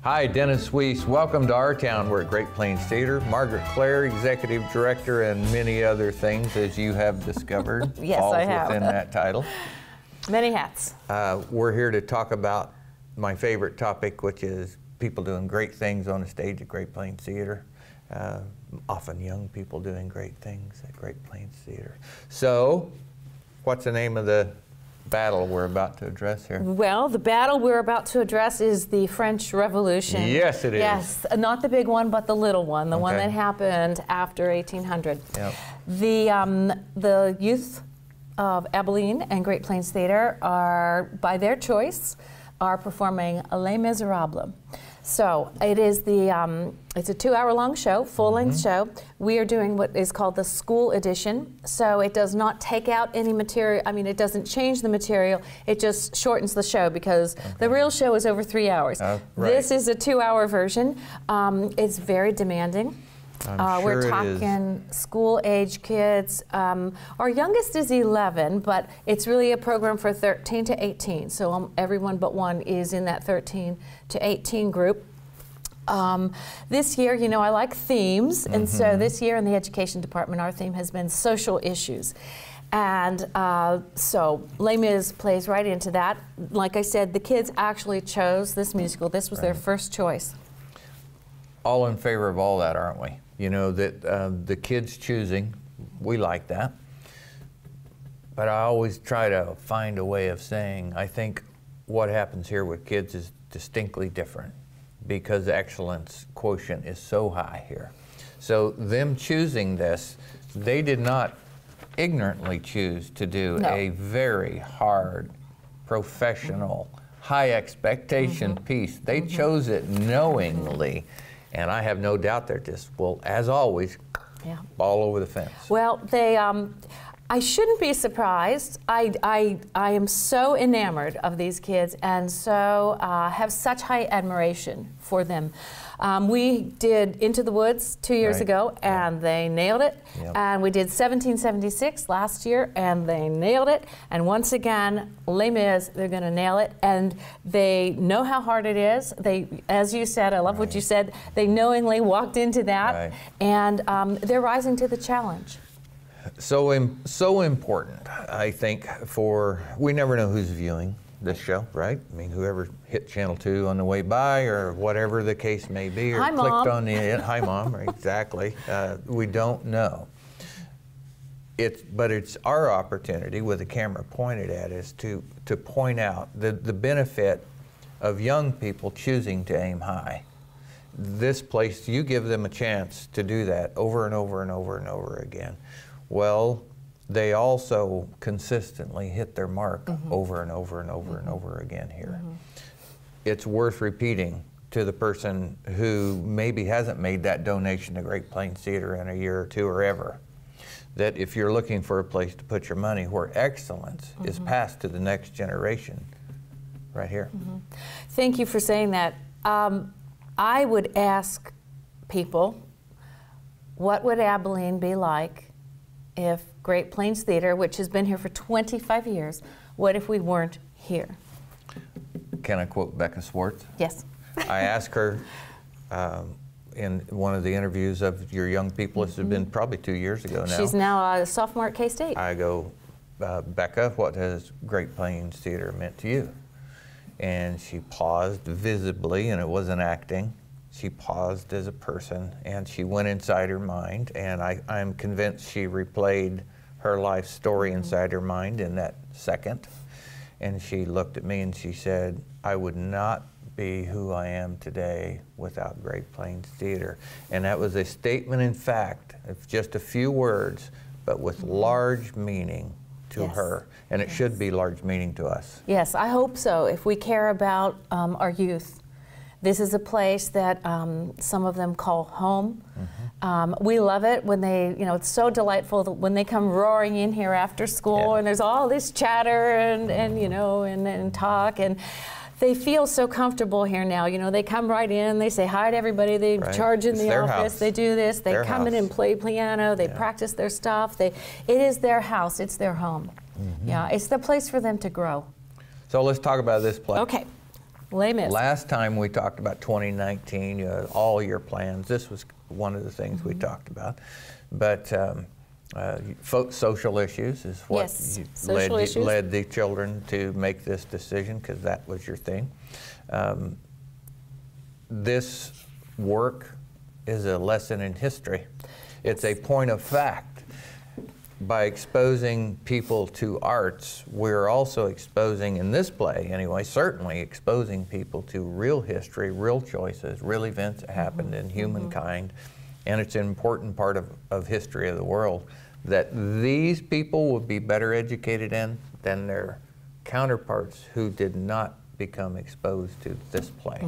Hi, Dennis Weiss. Welcome to our town. We're at Great Plains Theater. Margaret Clare, Executive Director, and many other things, as you have discovered. Yes, falls I have. within that title. Many hats. We're here to talk about my favorite topic, which is people doing great things on the stage at Great Plains Theater. Often young people doing great things at Great Plains Theater. So, what's the name of the battle we're about to address here? Well, the battle we're about to address is the French Revolution. Yes, it is. Yes, not the big one, but the little one, the one Okay. that happened after 1800. Yep. The youth of Abilene and Great Plains Theater are, by their choice, are performing Les Miserables. So it is it's a 2-hour-long show, full-length show. We are doing what is called the school edition. So it does not take out any material. I mean, it doesn't change the material. It just shortens the show because the real show is over 3 hours. Right. This is a 2-hour version. It's very demanding. I'm sure We're talking school-age kids. Our youngest is 11, but it's really a program for 13 to 18. So everyone but one is in that 13 to 18 group. This year, you know, I like themes, and so this year in the education department, our theme has been social issues. And so Les Mis plays right into that. Like I said, the kids actually chose this musical. This was their first choice. All in favor of all that, aren't we? You know, that the kids choosing, we like that. But I always try to find a way of saying, I think what happens here with kids is distinctly different because the excellence quotient is so high here. So them choosing this, they did not ignorantly choose to do a very hard, professional, high expectation piece. They chose it knowingly. And I have no doubt they're just, well, as always, ball over the fence. Well, they, I shouldn't be surprised. I am so enamored of these kids and so have such high admiration for them. We did Into the Woods 2 years ago, and they nailed it. And we did 1776 last year, and they nailed it. And once again, Les Mis, they're going to nail it. And they know how hard it is. They, as you said, I love what you said, they knowingly walked into that, and they're rising to the challenge. So important, I think, for, we never know who's viewing this show, right? I mean, whoever hit Channel 2 on the way by or whatever the case may be, or Hi, clicked Mom. on the, hi Mom, exactly. We don't know. But it's our opportunity with the camera pointed at us to point out the benefit of young people choosing to aim high. This place, you give them a chance to do that over and over and over and over again. Well, they also consistently hit their mark over and over and over and over again here. It's worth repeating to the person who maybe hasn't made that donation to Great Plains Theater in a year or two or ever, that if you're looking for a place to put your money where excellence is passed to the next generation, right here. Thank you for saying that. I would ask people, what would Abilene be like if Great Plains Theater, which has been here for 25 years, what if we weren't here? Can I quote Becca Swartz? Yes. I asked her in one of the interviews of your young people, this has been probably 2 years ago now. She's now a sophomore at K-State. I go, Becca, what has Great Plains Theater meant to you? And she paused visibly, and it wasn't acting. She paused as a person, and she went inside her mind, and I'm convinced she replayed her life story inside her mind in that second. And she looked at me and she said, I would not be who I am today without Great Plains Theater. And that was a statement in fact of just a few words, but with large meaning to her. And it should be large meaning to us. Yes, I hope so. If we care about our youth, this is a place that some of them call home. We love it when they, you know, it's so delightful when they come roaring in here after school and there's all this chatter and you know, and talk, and they feel so comfortable here now. You know, they come right in, they say hi to everybody, they charge in the office, they do this, they come in and play piano, they practice their stuff. It is their house, it's their home. Yeah, it's the place for them to grow. So let's talk about this play. Okay. Les Mis. Last time we talked about 2019, all your plans. This was one of the things we talked about. But social issues is what led the children to make this decision, because that was your thing. This work is a lesson in history. It's a point of fact. By exposing people to arts, we're also exposing, in this play anyway, certainly exposing people to real history, real choices, real events that happened in humankind. And it's an important part of history of the world that these people will be better educated in than their counterparts who did not become exposed to this play.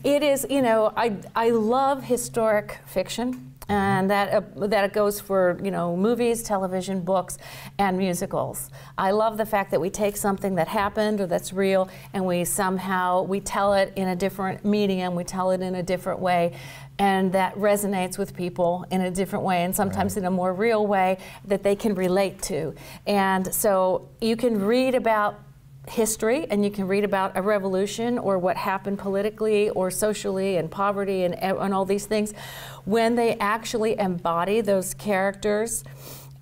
It is, you know, I love historic fiction. And that goes for, you know, movies, television, books, and musicals. I love the fact that we take something that happened or that's real, and we tell it in a different medium, we tell it in a different way, and that resonates with people in a different way, and sometimes in a more real way that they can relate to. And so you can read about history, and you can read about a revolution or what happened politically or socially and poverty and all these things. When they actually embody those characters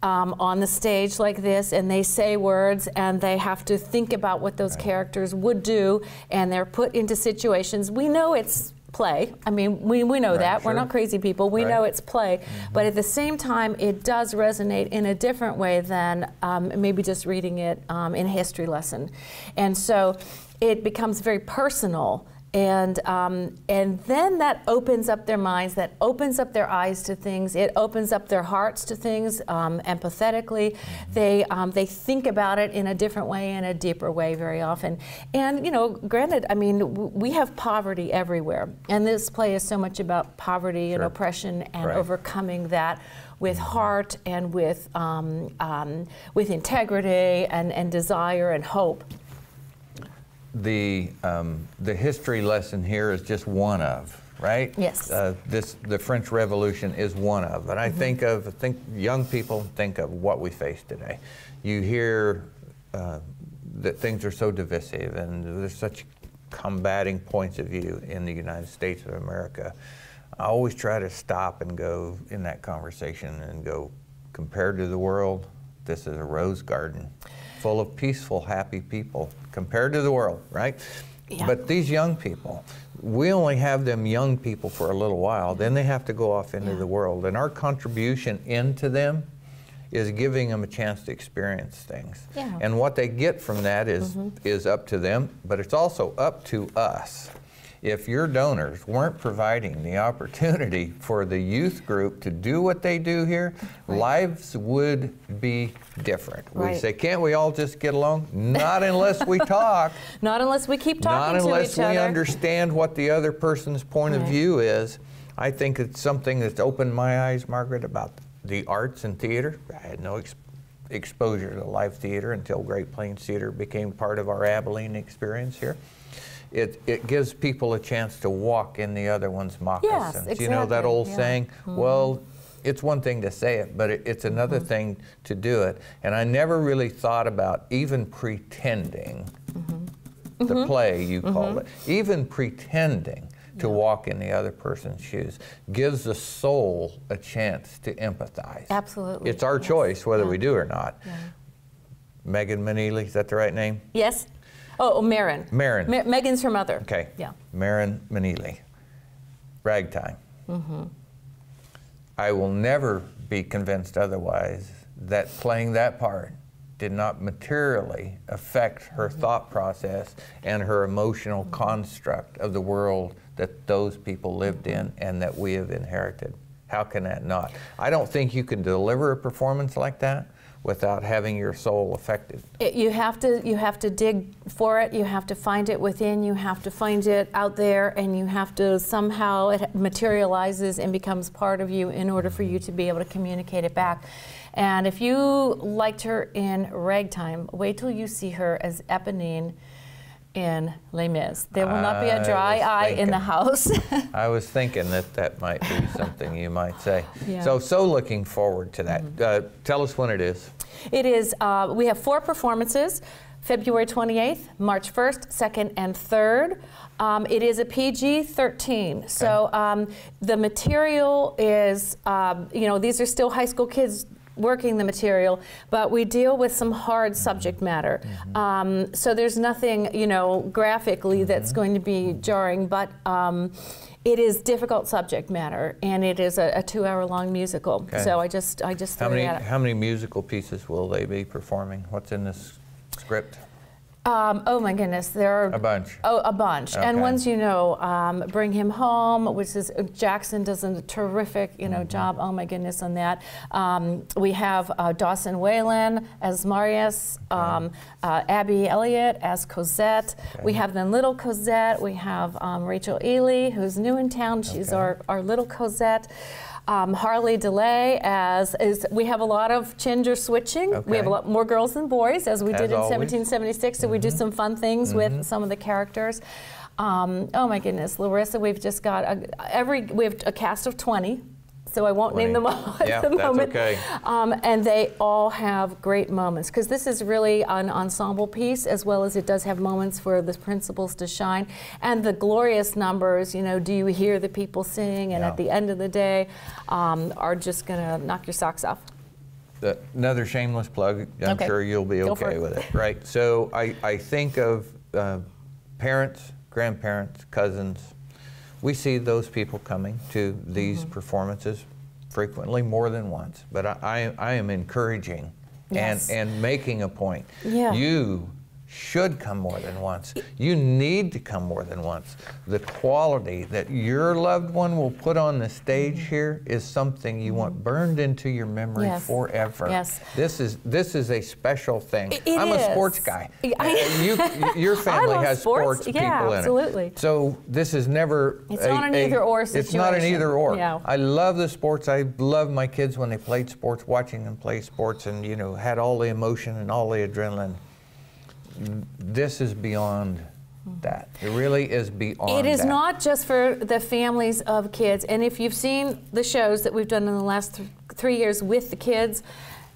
on the stage like this, and they say words, and they have to think about what those characters would do, and they're put into situations. We know it's play. I mean, we know that. We're not crazy people. We know it's play. But at the same time, it does resonate in a different way than maybe just reading it in a history lesson. And so it becomes very personal. And then that opens up their minds, that opens up their eyes to things, it opens up their hearts to things empathetically. They think about it in a different way, in a deeper way very often. And, you know, granted, I mean, we have poverty everywhere. And this play is so much about poverty and oppression and overcoming that with heart and with integrity and desire and hope. The history lesson here is just one of, right? Yes. The French Revolution is one of, and I think young people think of what we face today. You hear that things are so divisive, and there's such combating points of view in the United States of America. I always try to stop and go in that conversation and go, compared to the world, this is a rose garden full of peaceful, happy people, compared to the world, right? Yeah. But these young people, we only have them young people for a little while, then they have to go off into the world. And our contribution into them is giving them a chance to experience things. Yeah. And what they get from that is up to them, but it's also up to us. If your donors weren't providing the opportunity for the youth group to do what they do here, lives would be different. We say, can't we all just get along? Not unless we talk. Not unless we keep talking to each other. Not unless we understand what the other person's point of view is. I think it's something that's opened my eyes, Margaret, about the arts and theater. I had no exposure to live theater until Great Plains Theater became part of our Abilene experience here. It gives people a chance to walk in the other one's moccasins. Yes, exactly. You know that old saying? Well, it's one thing to say it, but it's another thing to do it. And I never really thought about even pretending, the play you called it, even pretending to walk in the other person's shoes gives the soul a chance to empathize. Absolutely. It's our choice whether we do or not. Megan Manili, is that the right name? Yes. Oh, Marin. Marin. Megan's her mother. Okay. Yeah. Marin Manili. Ragtime. I will never be convinced otherwise that playing that part did not materially affect her thought process and her emotional construct of the world that those people lived in and that we have inherited. How can that not? I don't think you can deliver a performance like that without having your soul affected. You have to dig for it, you have to find it within, you have to find it out there, and you have to somehow it materializes and becomes part of you in order for you to be able to communicate it back. And if you liked her in Ragtime, wait till you see her as Eponine in Les Mis. There will not be a dry eye in the house. I was thinking that might be something you might say. Yeah. So looking forward to that. Tell us when it is. It is, we have 4 performances, February 28th, March 1st, 2nd, and 3rd. It is a PG-13, so the material is, you know, these are still high school kids working the material, but we deal with some hard subject matter. So there's nothing, you know, graphically that's going to be jarring, but it is difficult subject matter, and it is a 2-hour-long musical. Okay. So I just threw it at it. How many musical pieces will they be performing? What's in this script? Oh my goodness, there are A bunch. Oh, a bunch, Okay. and ones, you know, Bring Him Home, which is Jackson does a terrific, you know, job. Oh my goodness, on that. We have Dawson Whalen as Marius, Abby Elliott as Cosette. Okay. We have then Little Cosette. We have Rachel Ely, who's new in town. She's our little Cosette. Harley DeLay we have a lot of gender switching. Okay. We have a lot more girls than boys, as we As did in always. 1776. So we do some fun things with some of the characters. Oh my goodness, Larissa, we've just got we have a cast of 20. So I won't name them all at the moment. Okay. And they all have great moments, because this is really an ensemble piece, as well as it does have moments for the principals to shine. And the glorious numbers, you know, Do You Hear the People Sing? And at the end of the day, are just going to knock your socks off. Another shameless plug. I'm sure you'll be okay with it, right? So I think of parents, grandparents, cousins. We see those people coming to these performances frequently, more than once. But I am encouraging and making a point. Yeah. You should come more than once. You need to come more than once. The quality that your loved one will put on the stage here is something you want burned into your memory forever. Yes. This is a special thing. It I'm is. a sports guy. Your family has sports people in it. Absolutely. So this is never It's not an either-or situation. It's not an either-or. Yeah. I love the sports. I love my kids when they played sports, watching them play sports, and, you know, had all the emotion and all the adrenaline. This is beyond that. It really is beyond It is that. not just for the families of kids. And if you've seen the shows that we've done in the last 3 years with the kids,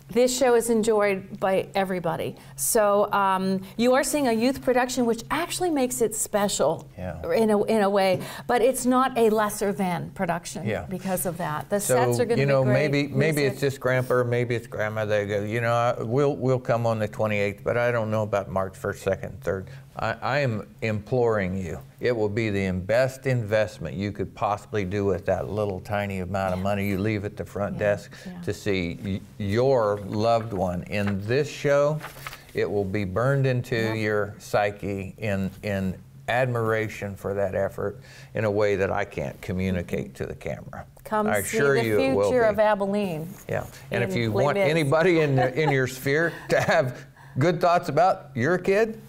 this show is enjoyed by everybody. So you are seeing a youth production, which actually makes it special in a way. But it's not a lesser than production because of that. The sets are going to be great. Maybe it's just grandpa, or maybe it's grandma. They go, you know, we'll come on the 28th, but I don't know about March 1st, 2nd, 3rd. I am imploring you. It will be the best investment you could possibly do with that little tiny amount of money you leave at the front desk to see your loved one in this show. It will be burned into your psyche in admiration for that effort in a way that I can't communicate to the camera. Come I see assure the you it will future be. of Abilene. Yeah, and if you Les want Mis. anybody in your sphere to have good thoughts about your kid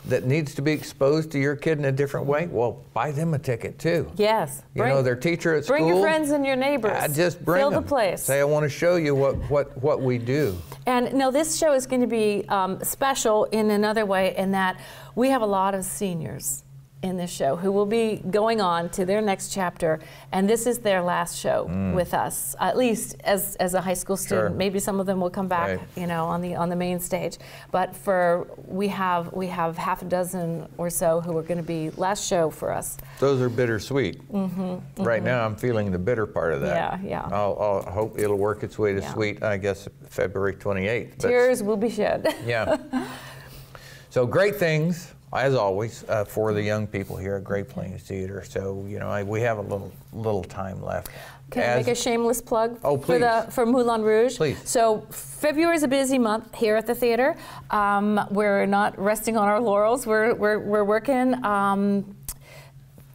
that needs to be exposed to your kid in a different way, well, buy them a ticket too. Yes. You know, their teacher at school. Bring your friends and your neighbors. Just bring Fill them. the place. Say, I want to show you what we do. And no, this show is going to be special in another way, in that we have a lot of seniors in this show who will be going on to their next chapter, and this is their last show with us, at least as a high school student. Sure. Maybe some of them will come back, you know, on the main stage. But we have half a dozen or so who are going to be last show for us. Those are bittersweet. Right now, I'm feeling the bitter part of that. Yeah. I'll hope it'll work its way to sweet, I guess, February 28th. Tears will be shed. Yeah. So great things, as always, for the young people here at Great Plains Theater. So, you know, we have a little time left. Can I make a shameless plug for Moulin Rouge? Please. So February is a busy month here at the theater. We're not resting on our laurels. We're working.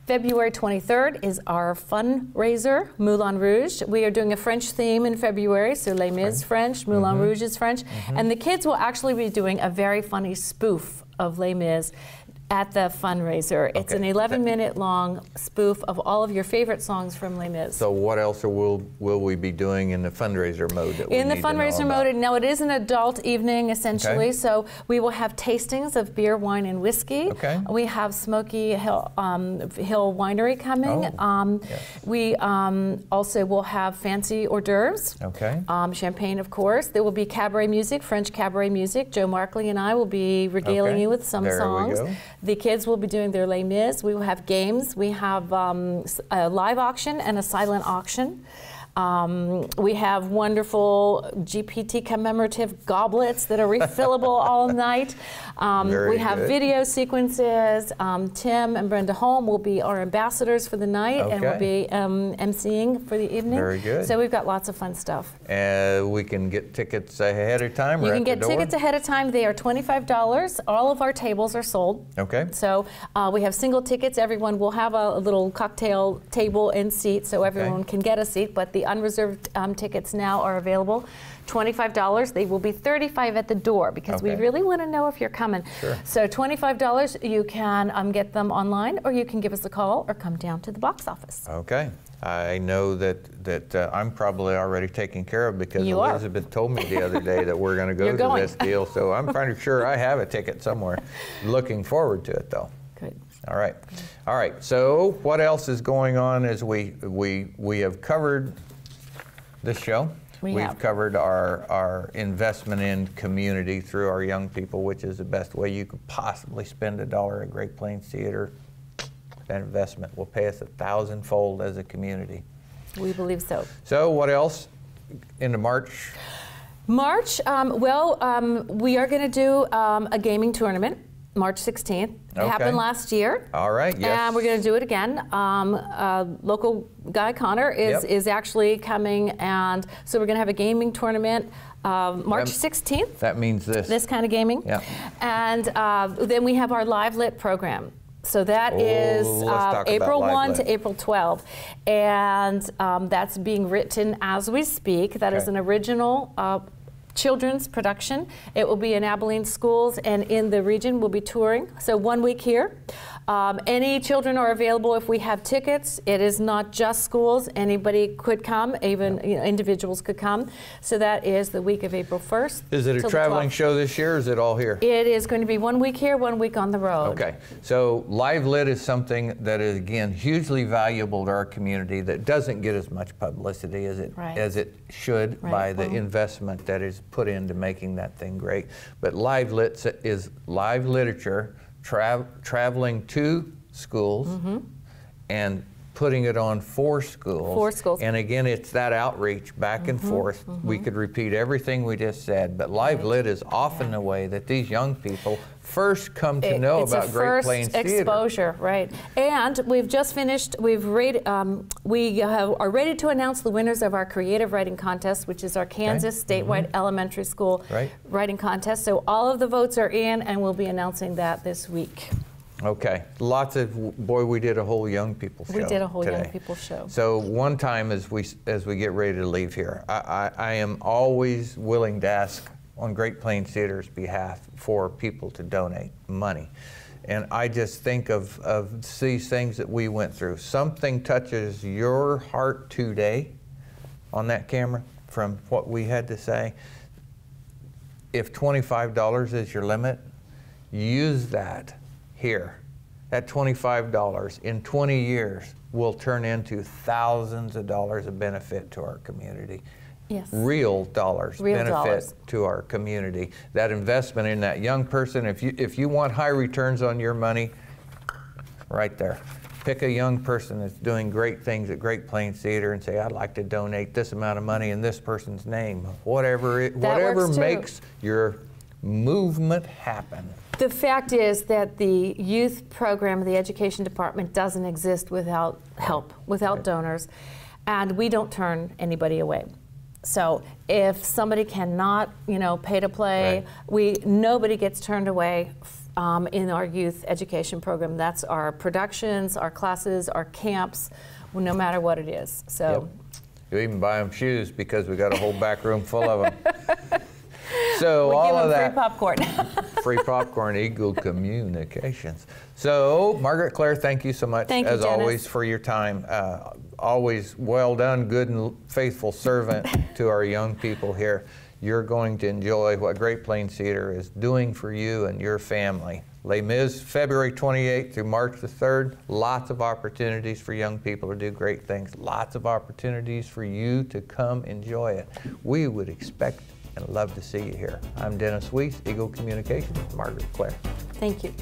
February 23rd is our fundraiser, Moulin Rouge. We are doing a French theme in February, so Les Mis French, Moulin Rouge is French. And the kids will actually be doing a very funny spoof of Les Mis, at the fundraiser. It's an 11-minute long spoof of all of your favorite songs from Les Mis. So what else will we be doing in the fundraiser mode? That we in the need to know fundraiser about? mode, no, it is an adult evening essentially. Okay. So we will have tastings of beer, wine, and whiskey. Okay. We have Smoky Hill Winery coming. Oh, yes. We also will have fancy hors d'oeuvres. Okay. Champagne, of course. There will be cabaret music, French cabaret music. Joe Markley and I will be regaling you with some There songs. we go. The kids will be doing their Les Mis. We will have games. We have a live auction and a silent auction. We have wonderful GPT commemorative goblets that are refillable all night. We have good. video sequences. Tim and Brenda Holm will be our ambassadors for the night and will be emceeing for the evening. Very good. So we've got lots of fun stuff. We can get tickets ahead of time. You or can at get the door? tickets ahead of time. They are $25. All of our tables are sold. Okay. So we have single tickets. Everyone will have a little cocktail table and seat so everyone can get a seat, but the unreserved tickets now are available. $25. They will be $35 at the door because we really want to know if you're coming. Sure. So $25, you can get them online, or you can give us a call or come down to the box office. Okay. I know that I'm probably already taken care of because You are. Elizabeth told me the other day that we're going to go You're to going. this deal. So I'm pretty sure I have a ticket somewhere. Looking forward to it, though. Good. All right. All right. So what else is going on as we have covered this show. We've covered our investment in community through our young people, which is the best way you could possibly spend $1 at Great Plains Theater. That investment will pay us 1,000-fold as a community. We believe so. So what else into March? March, we are going to do a gaming tournament, March 16th. It happened last year. All right, yes. And we're going to do it again. Local guy Connor is actually coming, and so we're going to have a gaming tournament March 16th. That means this. This kind of gaming. Yeah. And then we have our Live Lit program. So that is April 1 to April 12. And that's being written as we speak. That is an original children's production. It will be in Abilene schools and in the region. We'll be touring. So 1 week here. Any children are available if we have tickets. It is not just schools. Anybody could come, even individuals could come. So that is the week of April 1st. Is it a traveling show this year, or is it all here? It is going to be 1 week here, 1 week on the road. Okay, so Live Lit is something that is, again, hugely valuable to our community that doesn't get as much publicity as it should by the investment that is put into making that thing great. But Live Lit is live literature traveling to schools and putting it on for schools. For schools. And again, it's that outreach back and forth. We could repeat everything we just said, but Live Lit is often the way that these young people first come to know about Great Plains Theater. It's a first exposure, right. And we've just finished, we are ready to announce the winners of our creative writing contest, which is our Kansas statewide elementary school writing contest. So all of the votes are in, and we'll be announcing that this week. Okay, we did a whole young people show. We did a whole today. young people show. So one time as we get ready to leave here, I am always willing to ask on Great Plains Theater's behalf for people to donate money. And I just think of these things that we went through. Something touches your heart today on that camera from what we had to say. If $25 is your limit, use that here. That $25 in 20 years will turn into thousands of dollars of benefit to our community. Yes. Real dollars benefit dollars to our community. That investment in that young person, if you want high returns on your money, right there. Pick a young person that's doing great things at Great Plains Theater and say, I'd like to donate this amount of money in this person's name. Whatever makes your movement happen. The fact is that the youth program, the education department, doesn't exist without help, without donors, and we don't turn anybody away. So if somebody cannot, pay to play, nobody gets turned away in our youth education program. That's our productions, our classes, our camps, no matter what it is. So you even buy them shoes because we got a whole back room full of them. So We'll all give of them that. free popcorn. Free popcorn, Eagle Communications. So, Margaret Claire, thank you so much, Thank you, as Dennis. always, for your time. Always well done, good and faithful servant to our young people here. You're going to enjoy what Great Plains Theater is doing for you and your family. Les Mis, February 28th through March the 3rd. Lots of opportunities for young people to do great things. Lots of opportunities for you to come enjoy it. We would expect and love to see you here. I'm Dennis Weiss, Eagle Communications, Margaret Claire. Thank you.